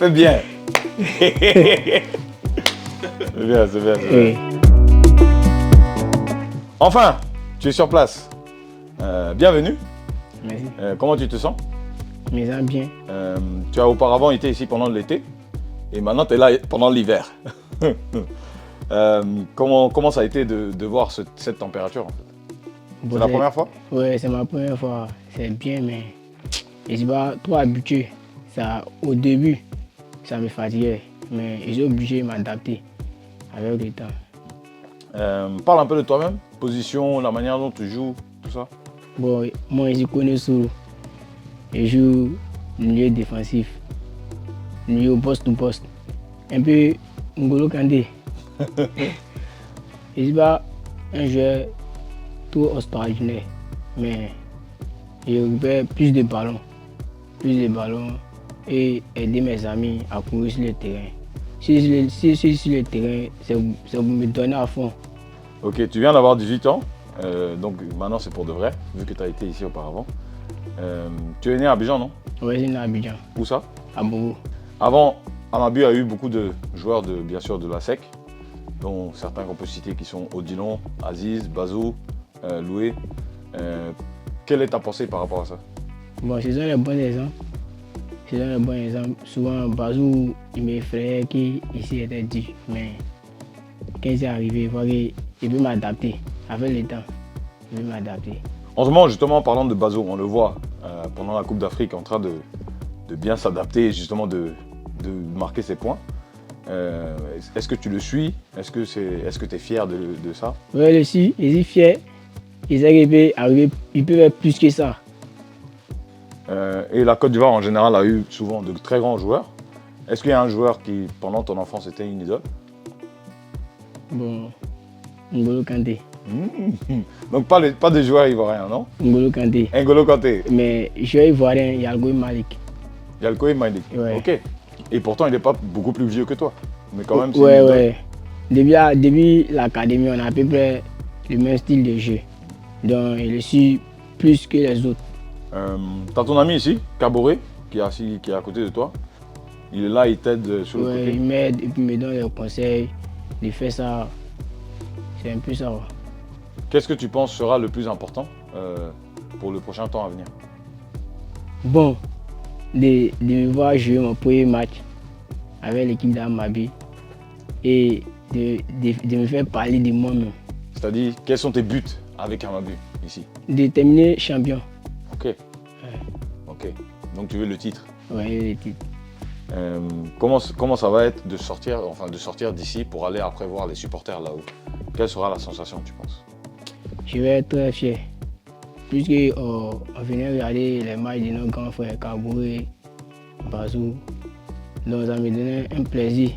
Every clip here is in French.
C'est bien. C'est bien, c'est bien. Oui. Enfin, tu es sur place. Bienvenue. Merci. Comment tu te sens? Je me sens bien. Tu as auparavant été ici pendant l'été et maintenant tu es là pendant l'hiver. Comment ça a été de voir cette température en fait? Bon, C'est la première fois? Oui, c'est ma première fois. C'est bien, mais je ne suis pas trop habitué. Ça, au début, ça me fatiguait, mais je suis obligé de m'adapter avec le temps. Parle un peu de toi-même, position, la manière dont tu joues, tout ça. Bon, moi, je connais Soulou. Je joue milieu défensif, milieu poste-to-poste. Un peu N'Golo Kanté. Je ne suis pas un joueur trop extraordinaire, mais je récupère plus de ballons et aider mes amis à courir sur le terrain. Si je suis sur le terrain, c'est pour me donner à fond. Ok, tu viens d'avoir 18 ans, donc maintenant c'est pour de vrai, vu que tu as été ici auparavant. Tu es né à Abidjan, non? Oui, je suis né à Abidjan, Où ça? à Bobo. Avant, Amabu a eu beaucoup de joueurs, bien sûr, de la SEC, dont certains qu'on peut citer qui sont Odilon, Aziz, Bazou, Loué. Quelle est ta pensée par rapport à ça? Bon, ce sont les bons exemples. Ce sont les bons exemples. Souvent, Bazou, il m'effrayait qu'ici était dur. Mais quand c'est arrivé, il faut que je peux m'adapter. Avec le temps, je peux m'adapter. En ce moment, justement, en parlant de Bazou, on le voit pendant la Coupe d'Afrique en train de bien s'adapter, justement de marquer ses points. Est-ce que tu le suis? Est-ce que tu es fier de ça? Oui, je suis fier. Il sait qu'il peut arriver, il peut faire plus que ça. Et la Côte d'Ivoire en général a eu souvent de très grands joueurs. Est-ce qu'il y a un joueur qui, pendant ton enfance, était une idole? Bon, N'Golo Kanté. Donc pas de joueurs ivoiriens, non? N'Golo Kanté. N'Golo Kanté. Mais joueur ivoirien, il y a Algoï Malik. Yalkoé Malik. Ouais. Ok. Et pourtant, il n'est pas beaucoup plus vieux que toi. Mais quand même, c'est Ouais, une idole. ouais. Depuis l'académie, on a à peu près le même style de jeu. Donc, il suis plus que les autres. T'as ton ami ici, Kaboré, qui est à côté de toi. Il est là, il t'aide sur le Ouais, côté. il m'aide et puis me donne des conseils. Il fait ça. C'est un peu ça. Ouais. Qu'est-ce que tu penses sera le plus important pour le prochain temps à venir? Bon, de me voir jouer mon premier match avec l'équipe d'Amabi et de me faire parler de moi-même. C'est-à-dire, quels sont tes buts avec Amabu ici? De terminer champion. Ok. Ok. Donc tu veux le titre. Ouais, le titre. Comment ça va être de sortir d'ici pour aller après voir les supporters là-haut? Quelle sera la sensation, tu penses? Je vais être très fier. Puisque on venait regarder les matchs de nos grands frères Kabouré, Bazou. Donc ça me donnait un plaisir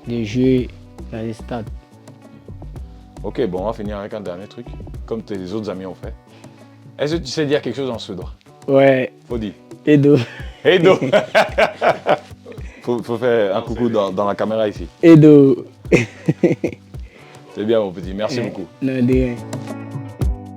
de jouer dans les stades. Ok, bon, on va finir avec un dernier truc, comme tes autres amis ont fait. Est-ce que tu sais dire quelque chose en suédois? Ouais, Faut dire. Edo. Edo. faut faire un coucou dans la caméra ici. Edo. C'est bien mon petit, merci beaucoup. Non, de rien.